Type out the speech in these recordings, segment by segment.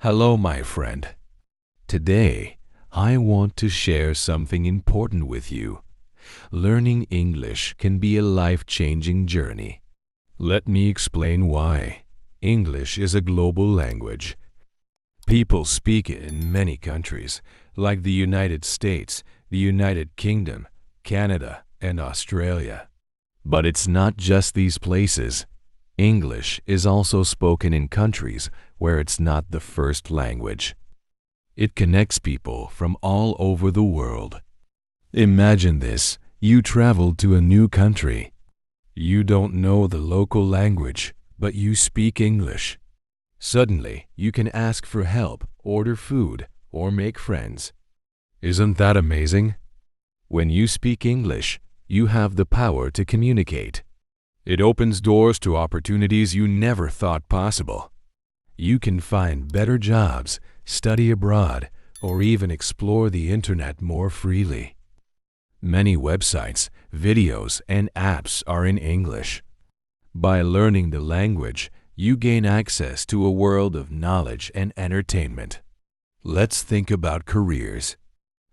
Hello, my friend. Today, I want to share something important with you. Learning English can be a life-changing journey. Let me explain why. English is a global language. People speak it in many countries, like the United States, the United Kingdom, Canada, and Australia. But it's not just these places. English is also spoken in countries where it's not the first language. It connects people from all over the world. Imagine this: you travel to a new country. You don't know the local language, but you speak English. Suddenly, you can ask for help, order food, or make friends. Isn't that amazing? When you speak English, you have the power to communicate. It opens doors to opportunities you never thought possible. You can find better jobs, study abroad, or even explore the internet more freely. Many websites, videos, and apps are in English. By learning the language, you gain access to a world of knowledge and entertainment. Let's think about careers.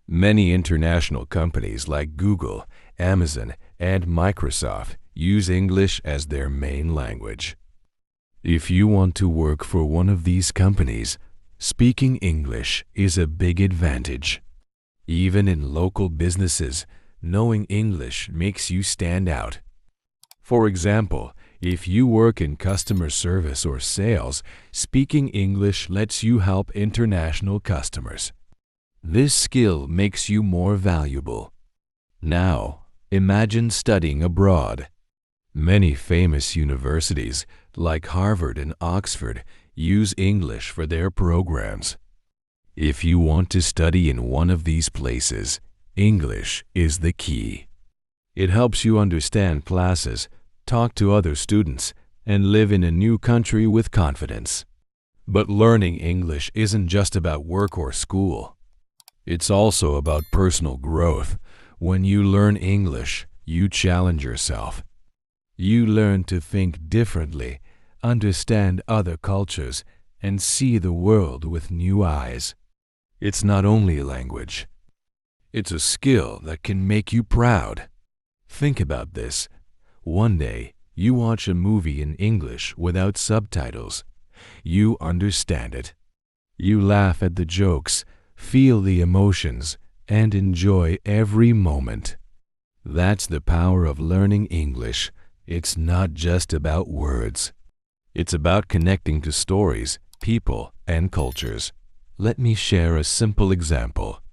Many international companies like Google, Amazon, and Microsoft use English as their main language. If you want to work for one of these companies, speaking English is a big advantage. Even in local businesses, knowing English makes you stand out. For example, if you work in customer service or sales, speaking English lets you help international customers. This skill makes you more valuable. Now, imagine studying abroad. Many famous universities, like Harvard and Oxford, use English for their programs. If you want to study in one of these places, English is the key. It helps you understand classes, talk to other students, and live in a new country with confidence. But learning English isn't just about work or school. It's also about personal growth. When you learn English, you challenge yourself. You learn to think differently, understand other cultures, and see the world with new eyes. It's not only a language. It's a skill that can make you proud. Think about this. One day, you watch a movie in English without subtitles. You understand it. You laugh at the jokes, feel the emotions, and enjoy every moment. That's the power of learning English. It's not just about words. It's about connecting to stories, people, and cultures. Let me share a simple example.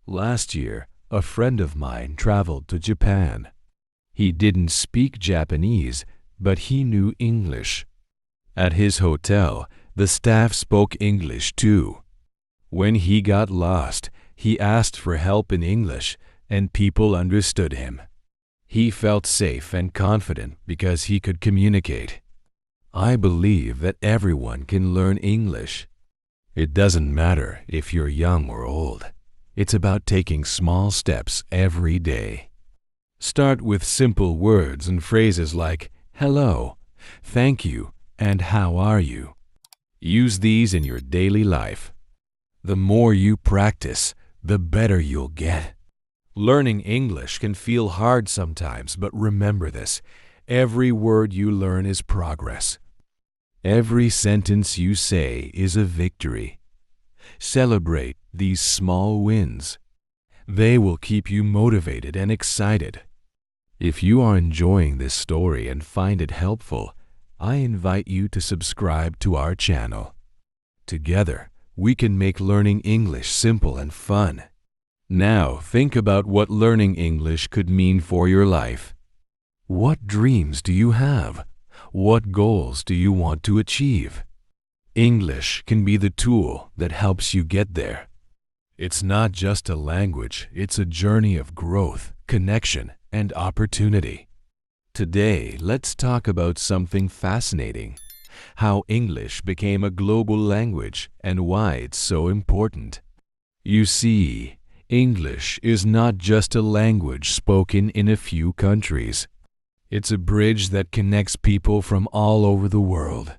Last year, a friend of mine traveled to Japan. He didn't speak Japanese, but he knew English. At his hotel, the staff spoke English too. When he got lost, he asked for help in English, and people understood him. He felt safe and confident because he could communicate. I believe that everyone can learn English. It doesn't matter if you're young or old. It's about taking small steps every day. Start with simple words and phrases like hello, thank you, and how are you. Use these in your daily life. The more you practice, the better you'll get. Learning English can feel hard sometimes, but remember this: every word you learn is progress. Every sentence you say is a victory. Celebrate these small wins. They will keep you motivated and excited. If you are enjoying this story and find it helpful, I invite you to subscribe to our channel. Together, we can make learning English simple and fun. Now, think about what learning English could mean for your life. What dreams do you have? What goals do you want to achieve? English can be the tool that helps you get there. It's not just a language, it's a journey of growth, connection, and opportunity. Today, let's talk about something fascinating: how English became a global language and why it's so important. You see, English is not just a language spoken in a few countries. It's a bridge that connects people from all over the world.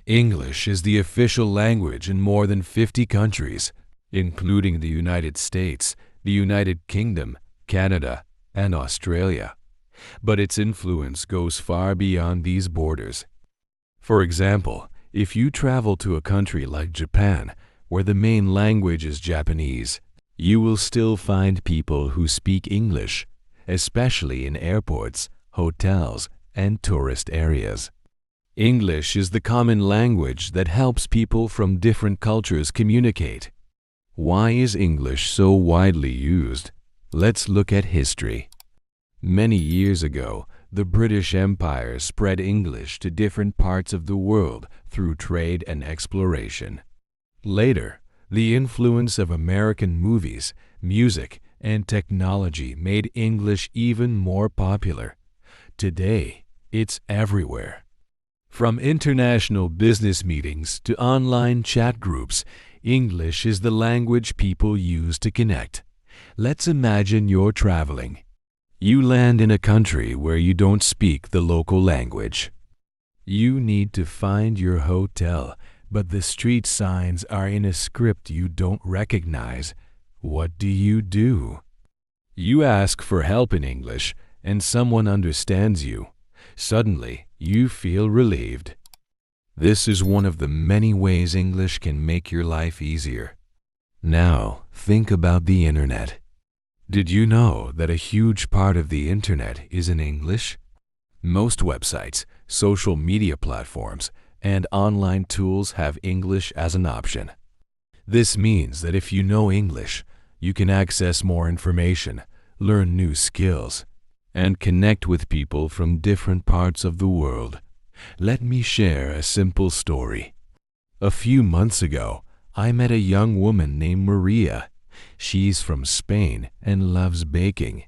English is the official language in more than 50 countries, including the United States, the United Kingdom, Canada, and Australia. But its influence goes far beyond these borders. For example, if you travel to a country like Japan, where the main language is Japanese, you will still find people who speak English, especially in airports, hotels, and tourist areas. English is the common language that helps people from different cultures communicate. Why is English so widely used? Let's look at history. Many years ago, the British Empire spread English to different parts of the world through trade and exploration. Later, the influence of American movies, music, and technology made English even more popular. Today, it's everywhere. From international business meetings to online chat groups, English is the language people use to connect. Let's imagine you're traveling. You land in a country where you don't speak the local language. You need to find your hotel, but the street signs are in a script you don't recognize. What do? You ask for help in English, and someone understands you. Suddenly, you feel relieved. This is one of the many ways English can make your life easier. Now, think about the internet. Did you know that a huge part of the internet is in English? Most websites, social media platforms, and online tools have English as an option. This means that if you know English, you can access more information, learn new skills, and connect with people from different parts of the world. Let me share a simple story. A few months ago, I met a young woman named Maria. She's from Spain and loves baking.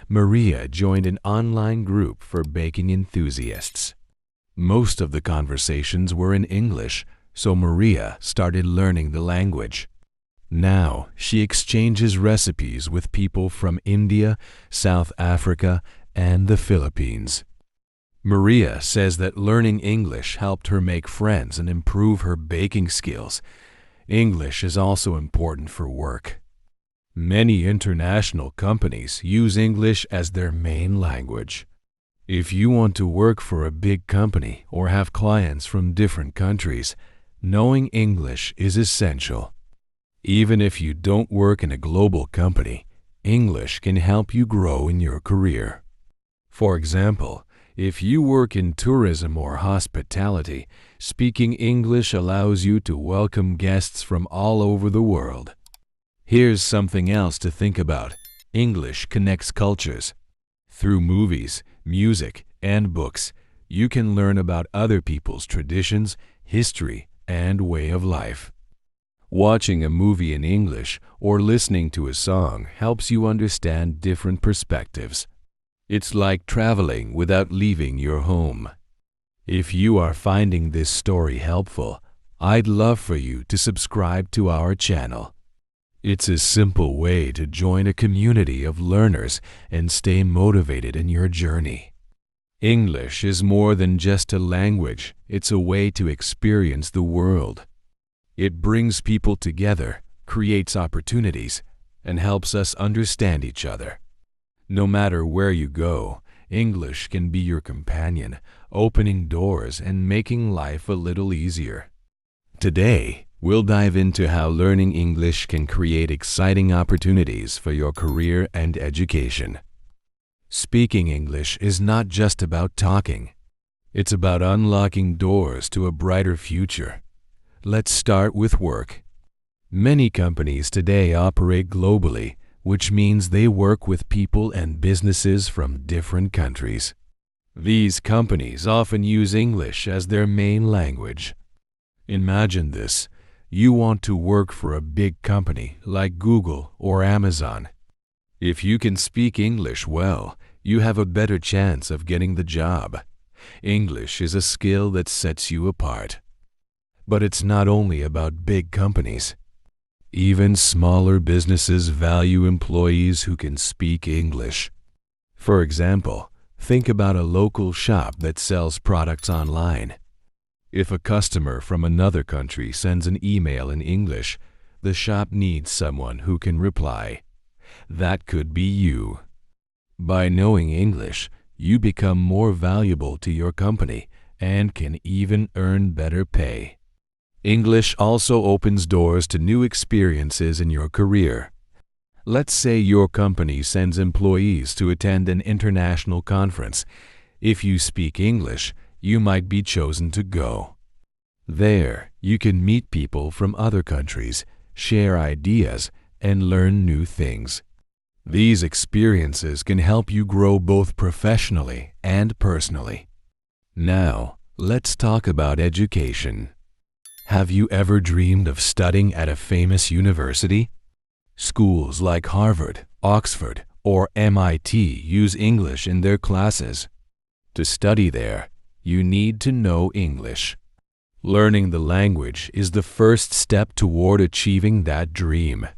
Maria joined an online group for baking enthusiasts. Most of the conversations were in English, so Maria started learning the language. Now, she exchanges recipes with people from India, South Africa, and the Philippines. Maria says that learning English helped her make friends and improve her baking skills. English is also important for work. Many international companies use English as their main language. If you want to work for a big company or have clients from different countries, knowing English is essential. Even if you don't work in a global company, English can help you grow in your career. For example, if you work in tourism or hospitality, speaking English allows you to welcome guests from all over the world. Here's something else to think about. English connects cultures. Through movies, music, and books, you can learn about other people's traditions, history, and way of life. Watching a movie in English or listening to a song helps you understand different perspectives. It's like traveling without leaving your home. If you are finding this story helpful, I'd love for you to subscribe to our channel. It's a simple way to join a community of learners and stay motivated in your journey. English is more than just a language, it's a way to experience the world. It brings people together, creates opportunities, and helps us understand each other. No matter where you go, English can be your companion, opening doors and making life a little easier. Today, we'll dive into how learning English can create exciting opportunities for your career and education. Speaking English is not just about talking. It's about unlocking doors to a brighter future. Let's start with work. Many companies today operate globally, which means they work with people and businesses from different countries. These companies often use English as their main language. Imagine this. You want to work for a big company like Google or Amazon. If you can speak English well, you have a better chance of getting the job. English is a skill that sets you apart. But it's not only about big companies. Even smaller businesses value employees who can speak English. For example, think about a local shop that sells products online. If a customer from another country sends an email in English, the shop needs someone who can reply. That could be you. By knowing English, you become more valuable to your company and can even earn better pay. English also opens doors to new experiences in your career. Let's say your company sends employees to attend an international conference. If you speak English, you might be chosen to go. There, you can meet people from other countries, share ideas, and learn new things. These experiences can help you grow both professionally and personally. Now, let's talk about education. Have you ever dreamed of studying at a famous university? Schools like Harvard, Oxford, or MIT use English in their classes. To study there, you need to know English. Learning the language is the first step toward achieving that dream.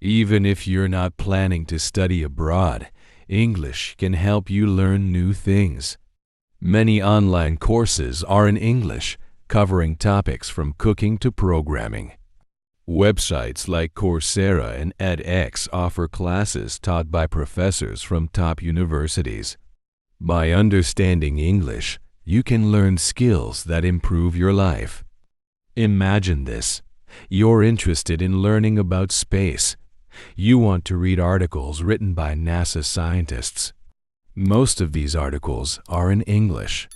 Even if you're not planning to study abroad, English can help you learn new things. Many online courses are in English, covering topics from cooking to programming. Websites like Coursera and edX offer classes taught by professors from top universities. By understanding English, you can learn skills that improve your life. Imagine this. You're interested in learning about space. You want to read articles written by NASA scientists. Most of these articles are in English.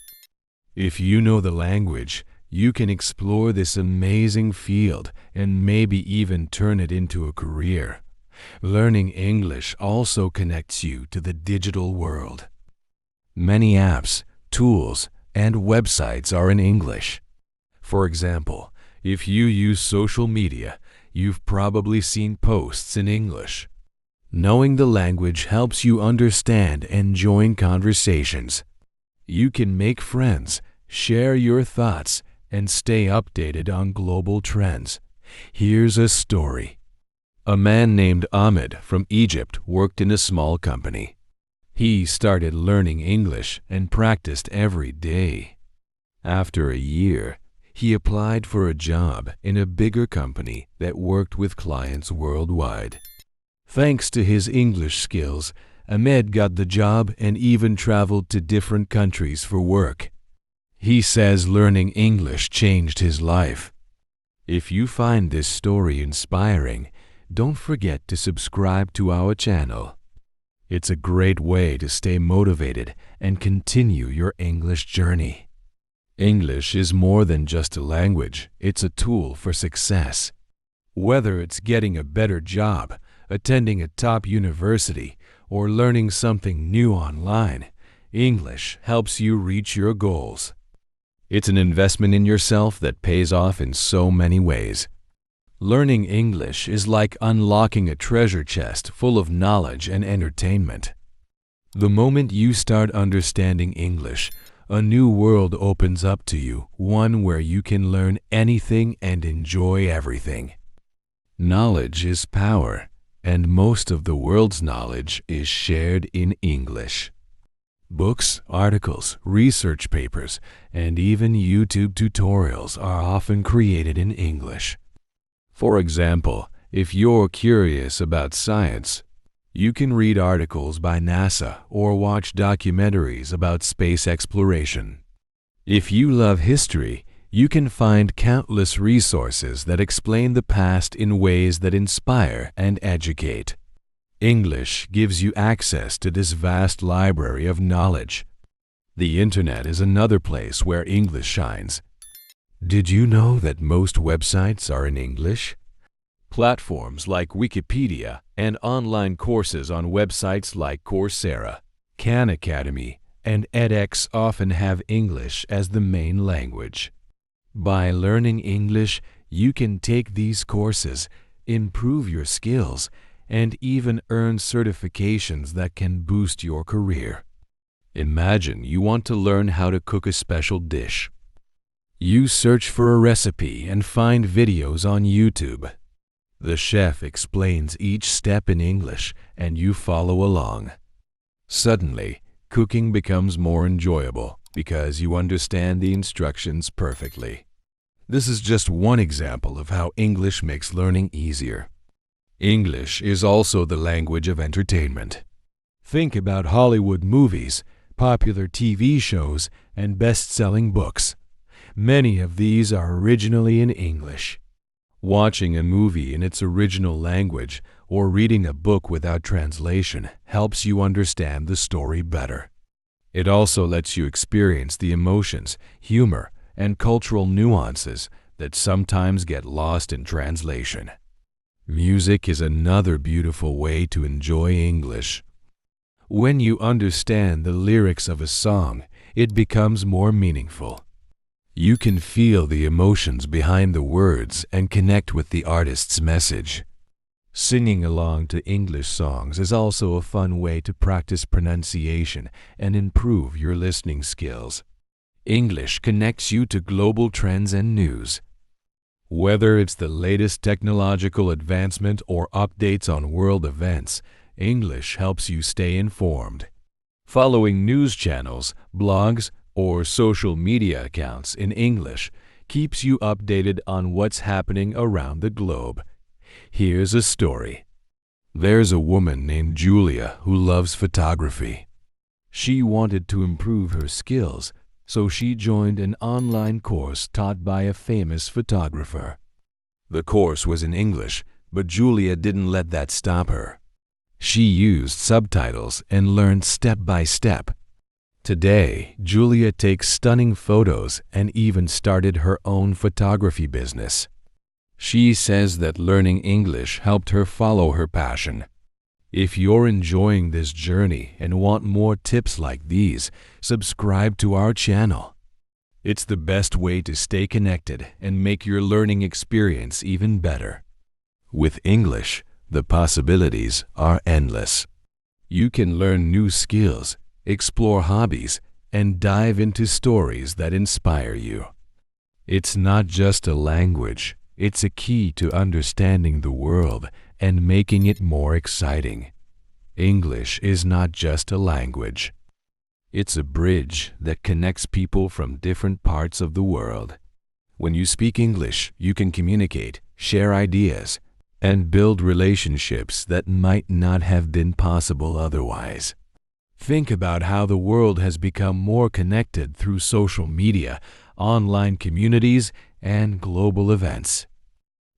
If you know the language, you can explore this amazing field and maybe even turn it into a career. Learning English also connects you to the digital world. Many apps, tools, and websites are in English. For example, if you use social media, you've probably seen posts in English. Knowing the language helps you understand and join conversations. You can make friends, share your thoughts, and stay updated on global trends. Here's a story. A man named Ahmed from Egypt worked in a small company. He started learning English and practiced every day. After a year, he applied for a job in a bigger company that worked with clients worldwide. Thanks to his English skills, Ahmed got the job and even traveled to different countries for work. He says learning English changed his life. If you find this story inspiring, don't forget to subscribe to our channel. It's a great way to stay motivated and continue your English journey. English is more than just a language, it's a tool for success. Whether it's getting a better job, attending a top university, or learning something new online, English helps you reach your goals. It's an investment in yourself that pays off in so many ways. Learning English is like unlocking a treasure chest full of knowledge and entertainment. The moment you start understanding English, a new world opens up to you, one where you can learn anything and enjoy everything. Knowledge is power, and most of the world's knowledge is shared in English. Books, articles, research papers, and even YouTube tutorials are often created in English. For example, if you're curious about science, you can read articles by NASA or watch documentaries about space exploration. If you love history, you can find countless resources that explain the past in ways that inspire and educate. English gives you access to this vast library of knowledge. The Internet is another place where English shines. Did you know that most websites are in English? Platforms like Wikipedia and online courses on websites like Coursera, Khan Academy, and edX often have English as the main language. By learning English, you can take these courses, improve your skills, and even earn certifications that can boost your career. Imagine you want to learn how to cook a special dish. You search for a recipe and find videos on YouTube. The chef explains each step in English and you follow along. Suddenly, cooking becomes more enjoyable because you understand the instructions perfectly. This is just one example of how English makes learning easier. English is also the language of entertainment. Think about Hollywood movies, popular TV shows, and best-selling books. Many of these are originally in English. Watching a movie in its original language or reading a book without translation helps you understand the story better. It also lets you experience the emotions, humor, and cultural nuances that sometimes get lost in translation. Music is another beautiful way to enjoy English. When you understand the lyrics of a song, it becomes more meaningful. You can feel the emotions behind the words and connect with the artist's message. Singing along to English songs is also a fun way to practice pronunciation and improve your listening skills. English connects you to global trends and news. Whether it's the latest technological advancement or updates on world events, English helps you stay informed. Following news channels, blogs, or social media accounts in English keeps you updated on what's happening around the globe. Here's a story. There's a woman named Julia who loves photography. She wanted to improve her skills, so she joined an online course taught by a famous photographer. The course was in English, but Julia didn't let that stop her. She used subtitles and learned step by step. Today, Julia takes stunning photos and even started her own photography business. She says that learning English helped her follow her passion. If you're enjoying this journey and want more tips like these, subscribe to our channel. It's the best way to stay connected and make your learning experience even better. With English, the possibilities are endless. You can learn new skills, explore hobbies, and dive into stories that inspire you. It's not just a language, it's a key to understanding the world and making it more exciting. English is not just a language. It's a bridge that connects people from different parts of the world. When you speak English, you can communicate, share ideas, and build relationships that might not have been possible otherwise. Think about how the world has become more connected through social media, online communities, and global events.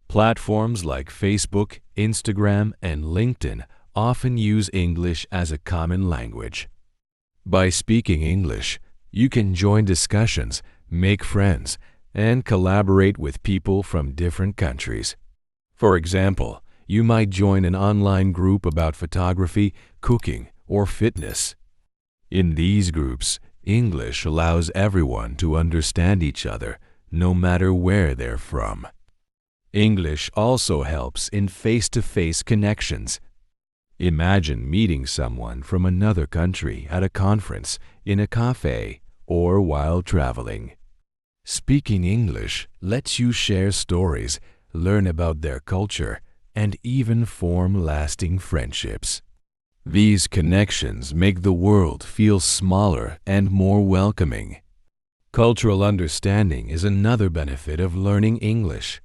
Platforms like Facebook, Instagram, and LinkedIn often use English as a common language. By speaking English, you can join discussions, make friends, and collaborate with people from different countries. For example, you might join an online group about photography, cooking, or fitness. In these groups, English allows everyone to understand each other, no matter where they're from. English also helps in face-to-face connections. Imagine meeting someone from another country at a conference, in a cafe, or while traveling. Speaking English lets you share stories, learn about their culture, and even form lasting friendships. These connections make the world feel smaller and more welcoming. Cultural understanding is another benefit of learning English.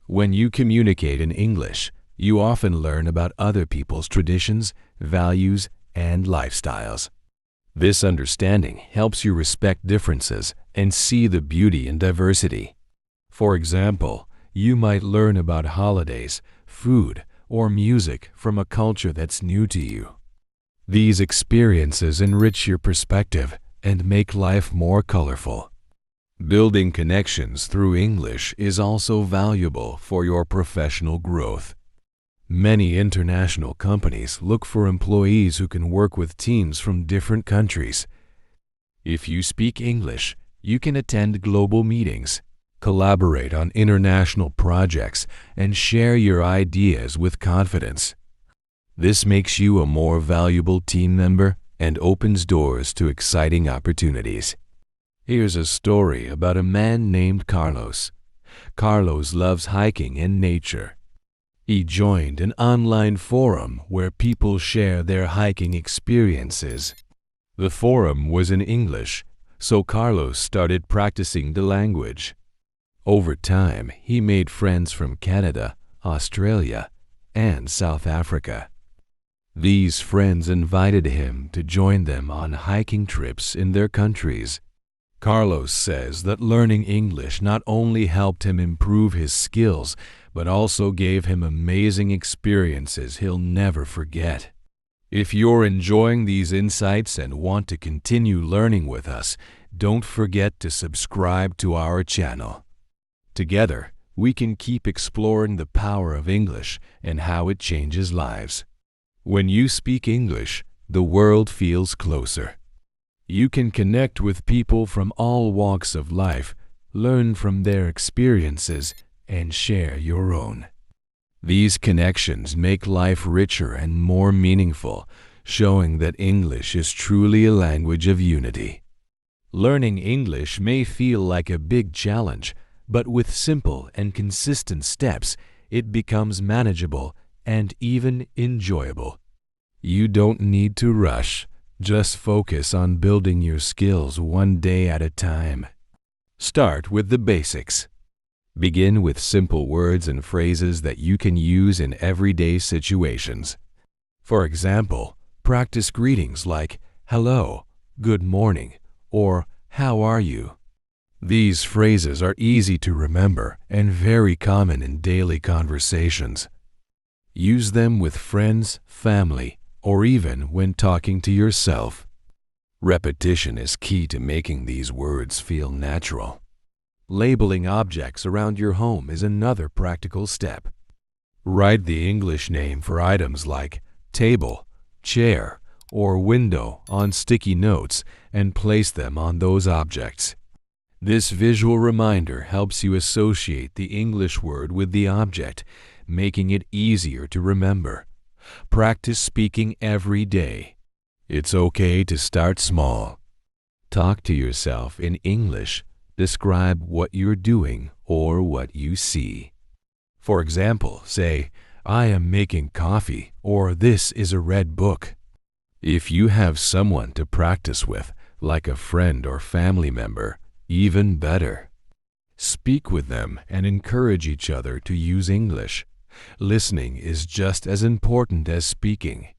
When you communicate in English, you often learn about other people's traditions, values, and lifestyles. This understanding helps you respect differences and see the beauty in diversity. For example, you might learn about holidays, food, or music from a culture that's new to you. These experiences enrich your perspective and make life more colorful. Building connections through English is also valuable for your professional growth. Many international companies look for employees who can work with teams from different countries. If you speak English, you can attend global meetings, collaborate on international projects, and share your ideas with confidence. This makes you a more valuable team member and opens doors to exciting opportunities. Here's a story about a man named Carlos. Carlos loves hiking and nature. He joined an online forum where people share their hiking experiences. The forum was in English, so Carlos started practicing the language. Over time, he made friends from Canada, Australia, and South Africa. These friends invited him to join them on hiking trips in their countries. Carlos says that learning English not only helped him improve his skills, but also gave him amazing experiences he'll never forget. If you're enjoying these insights and want to continue learning with us, don't forget to subscribe to our channel. Together, we can keep exploring the power of English and how it changes lives. When you speak English, the world feels closer. You can connect with people from all walks of life, learn from their experiences, and share your own. These connections make life richer and more meaningful, showing that English is truly a language of unity. Learning English may feel like a big challenge, but with simple and consistent steps, it becomes manageable and even enjoyable. You don't need to rush. Just focus on building your skills one day at a time. Start with the basics. Begin with simple words and phrases that you can use in everyday situations. For example, practice greetings like hello, good morning, or how are you? These phrases are easy to remember and very common in daily conversations. Use them with friends, family, or even when talking to yourself. Repetition is key to making these words feel natural. Labeling objects around your home is another practical step. Write the English name for items like table, chair, or window on sticky notes and place them on those objects. This visual reminder helps you associate the English word with the object, making it easier to remember. Practice speaking every day. It's okay to start small. Talk to yourself in English. Describe what you're doing or what you see. For example, say, I am making coffee, or this is a red book. If you have someone to practice with, like a friend or family member, even better. Speak with them and encourage each other to use English. Listening is just as important as speaking.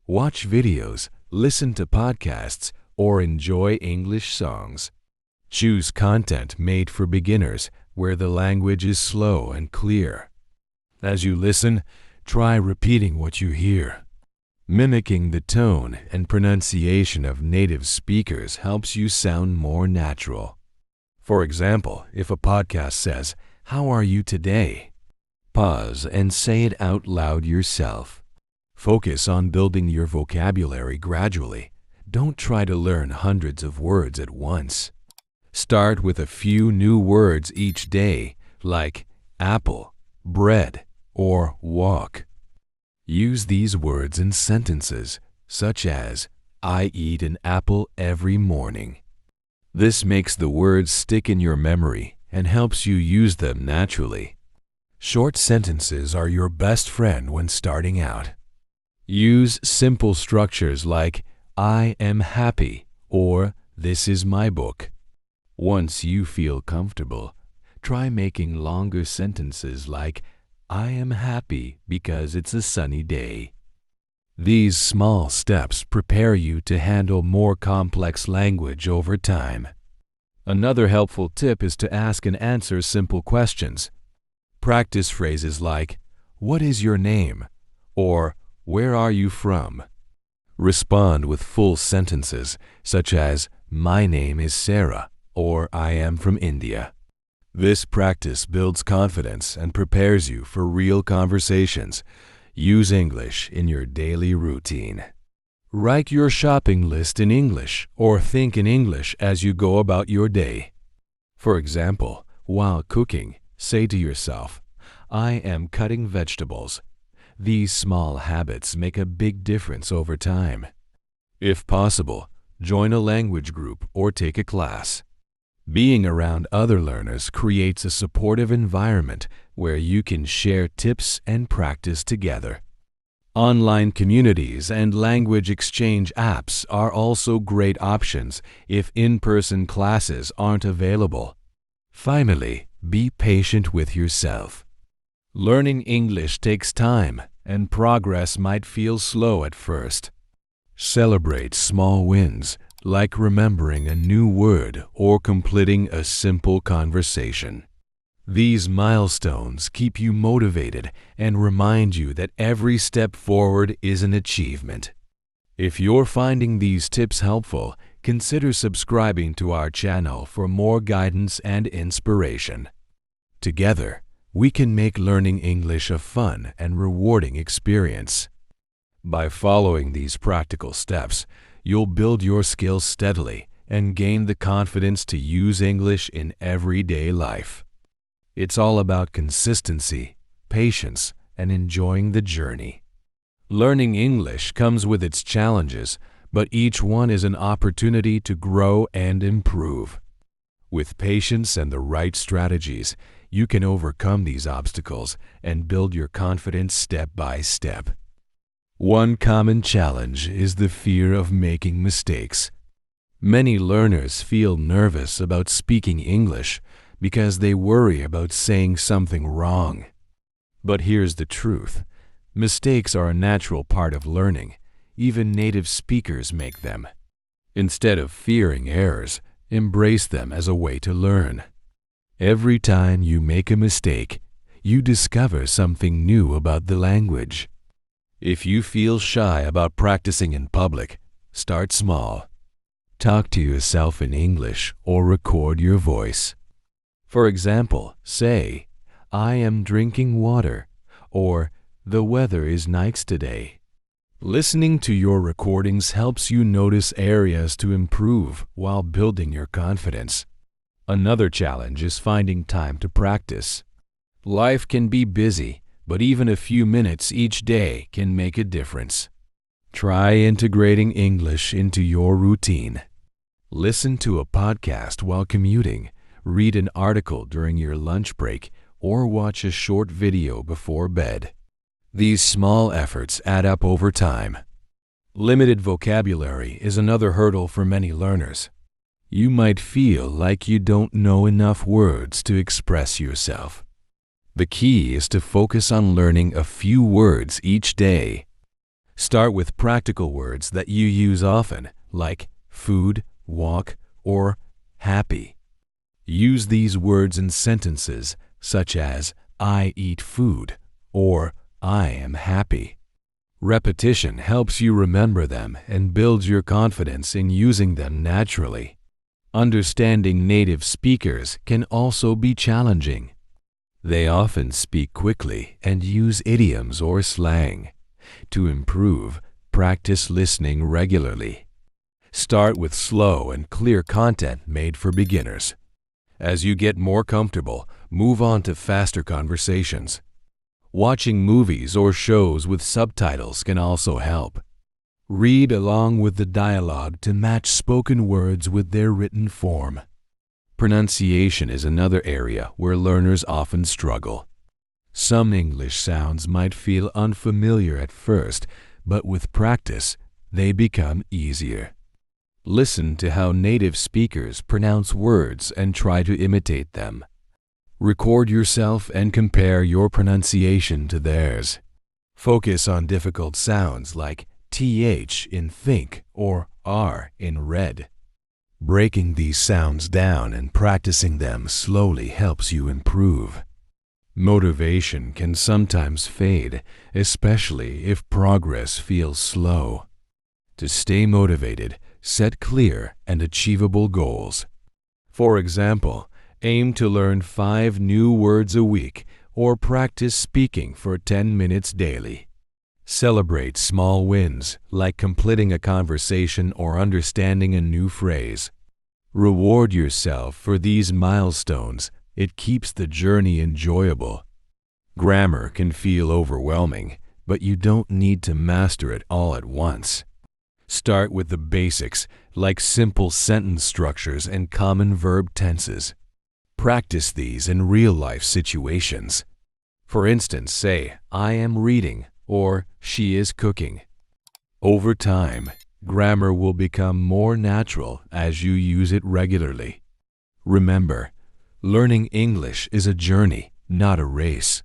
Watch videos, listen to podcasts, or enjoy English songs. Choose content made for beginners where the language is slow and clear. As you listen, try repeating what you hear. Mimicking the tone and pronunciation of native speakers helps you sound more natural. For example, if a podcast says, "How are you today?" Pause and say it out loud yourself. Focus on building your vocabulary gradually. Don't try to learn hundreds of words at once. Start with a few new words each day, like apple, bread, or walk. Use these words in sentences, such as, I eat an apple every morning. This makes the words stick in your memory and helps you use them naturally. Short sentences are your best friend when starting out. Use simple structures like, I am happy, or this is my book. Once you feel comfortable, try making longer sentences like, I am happy because it's a sunny day. These small steps prepare you to handle more complex language over time. Another helpful tip is to ask and answer simple questions. Practice phrases like, what is your name? Or, where are you from? Respond with full sentences, such as, my name is Sarah, or I am from India. This practice builds confidence and prepares you for real conversations. Use English in your daily routine. Write your shopping list in English or think in English as you go about your day. For example, while cooking, say to yourself, I am cutting vegetables. These small habits make a big difference over time. If possible, join a language group or take a class. Being around other learners creates a supportive environment where you can share tips and practice together. Online communities and language exchange apps are also great options if in-person classes aren't available. Finally, be patient with yourself. Learning English takes time, and progress might feel slow at first. Celebrate small wins, like remembering a new word or completing a simple conversation. These milestones keep you motivated and remind you that every step forward is an achievement. If you're finding these tips helpful, consider subscribing to our channel for more guidance and inspiration. Together, we can make learning English a fun and rewarding experience. By following these practical steps, you'll build your skills steadily and gain the confidence to use English in everyday life. It's all about consistency, patience, and enjoying the journey. Learning English comes with its challenges, but each one is an opportunity to grow and improve. With patience and the right strategies, you can overcome these obstacles and build your confidence step by step. One common challenge is the fear of making mistakes. Many learners feel nervous about speaking English because they worry about saying something wrong. But here's the truth. Mistakes are a natural part of learning. Even native speakers make them. Instead of fearing errors, embrace them as a way to learn. Every time you make a mistake, you discover something new about the language. If you feel shy about practicing in public, start small. Talk to yourself in English or record your voice. For example, say, "I am drinking water," or "The weather is nice today." Listening to your recordings helps you notice areas to improve while building your confidence. Another challenge is finding time to practice. Life can be busy, but even a few minutes each day can make a difference. Try integrating English into your routine. Listen to a podcast while commuting, read an article during your lunch break, or watch a short video before bed. These small efforts add up over time. Limited vocabulary is another hurdle for many learners. You might feel like you don't know enough words to express yourself. The key is to focus on learning a few words each day. Start with practical words that you use often, like food, walk, or happy. Use these words in sentences such as "I eat food" or "I am happy." Repetition helps you remember them and builds your confidence in using them naturally. Understanding native speakers can also be challenging. They often speak quickly and use idioms or slang. To improve, practice listening regularly. Start with slow and clear content made for beginners. As you get more comfortable, move on to faster conversations. Watching movies or shows with subtitles can also help. Read along with the dialogue to match spoken words with their written form. Pronunciation is another area where learners often struggle. Some English sounds might feel unfamiliar at first, but with practice, they become easier. Listen to how native speakers pronounce words and try to imitate them. Record yourself and compare your pronunciation to theirs. Focus on difficult sounds like TH in think or R in read. Breaking these sounds down and practicing them slowly helps you improve. Motivation can sometimes fade, especially if progress feels slow. To stay motivated, set clear and achievable goals. For example, aim to learn 5 new words a week or practice speaking for 10 minutes daily. Celebrate small wins, like completing a conversation or understanding a new phrase. Reward yourself for these milestones. It keeps the journey enjoyable. Grammar can feel overwhelming, but you don't need to master it all at once. Start with the basics, like simple sentence structures and common verb tenses. Practice these in real-life situations. For instance, say, "I am reading," or she is cooking. Over time, grammar will become more natural as you use it regularly. Remember, learning English is a journey, not a race.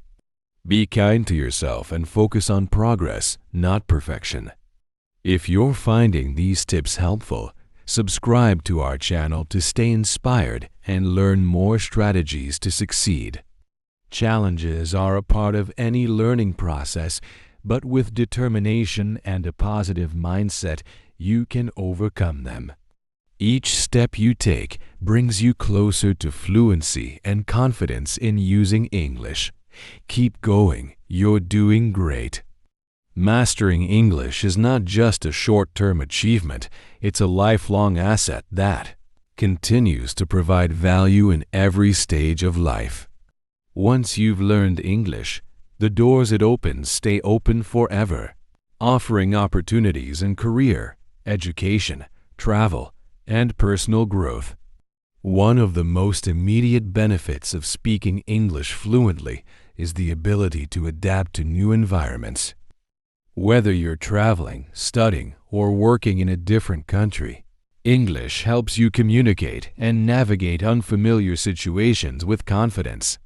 Be kind to yourself and focus on progress, not perfection. If you're finding these tips helpful, subscribe to our channel to stay inspired and learn more strategies to succeed. Challenges are a part of any learning process, but with determination and a positive mindset, you can overcome them. Each step you take brings you closer to fluency and confidence in using English. Keep going, you're doing great. Mastering English is not just a short-term achievement, it's a lifelong asset that continues to provide value in every stage of life. Once you've learned English, the doors it opens stay open forever, offering opportunities in career, education, travel, and personal growth. One of the most immediate benefits of speaking English fluently is the ability to adapt to new environments. Whether you're traveling, studying, or working in a different country, English helps you communicate and navigate unfamiliar situations with confidence.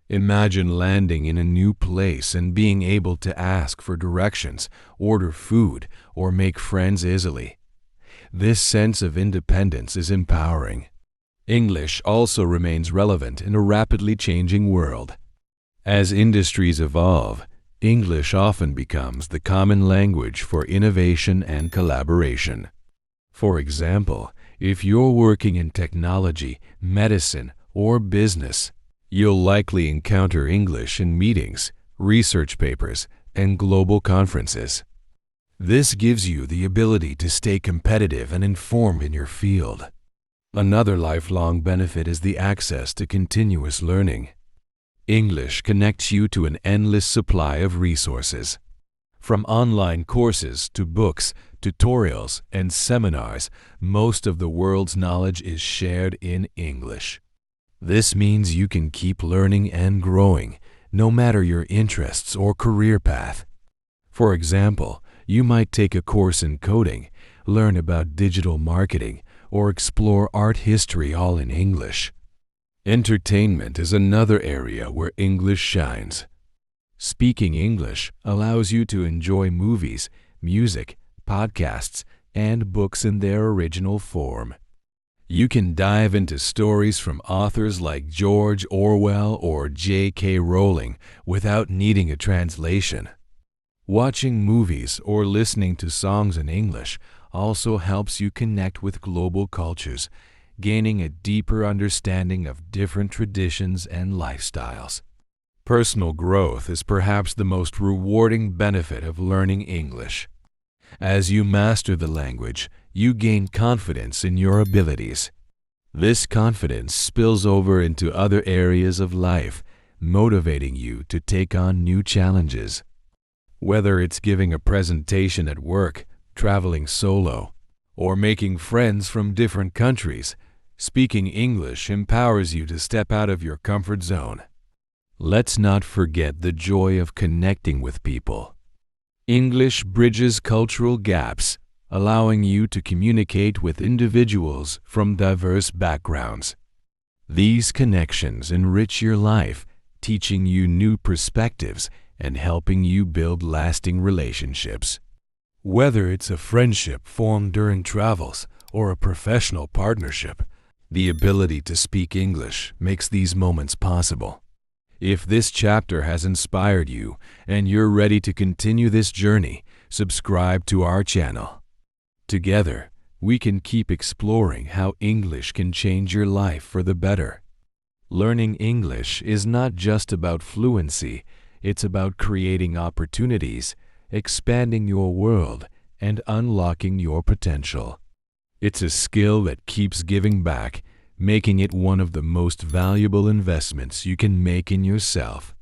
Imagine landing in a new place and being able to ask for directions, order food, or make friends easily. This sense of independence is empowering. English also remains relevant in a rapidly changing world. As industries evolve, English often becomes the common language for innovation and collaboration. For example, if you're working in technology, medicine, or business, you'll likely encounter English in meetings, research papers, and global conferences. This gives you the ability to stay competitive and informed in your field. Another lifelong benefit is the access to continuous learning. English connects you to an endless supply of resources. From online courses to books, tutorials, and seminars, most of the world's knowledge is shared in English. This means you can keep learning and growing, no matter your interests or career path. For example, you might take a course in coding, learn about digital marketing, or explore art history all in English. Entertainment is another area where English shines. Speaking English allows you to enjoy movies, music, podcasts, and books in their original form. You can dive into stories from authors like George Orwell or J.K. Rowling without needing a translation. Watching movies or listening to songs in English also helps you connect with global cultures, gaining a deeper understanding of different traditions and lifestyles. Personal growth is perhaps the most rewarding benefit of learning English. As you master the language, you gain confidence in your abilities. This confidence spills over into other areas of life, motivating you to take on new challenges. Whether it's giving a presentation at work, traveling solo, or making friends from different countries, speaking English empowers you to step out of your comfort zone. Let's not forget the joy of connecting with people. English bridges cultural gaps, allowing you to communicate with individuals from diverse backgrounds. These connections enrich your life, teaching you new perspectives and helping you build lasting relationships. Whether it's a friendship formed during travels or a professional partnership, the ability to speak English makes these moments possible. If this chapter has inspired you and you're ready to continue this journey, subscribe to our channel. Together, we can keep exploring how English can change your life for the better. Learning English is not just about fluency, it's about creating opportunities, expanding your world, and unlocking your potential. It's a skill that keeps giving back, making it one of the most valuable investments you can make in yourself.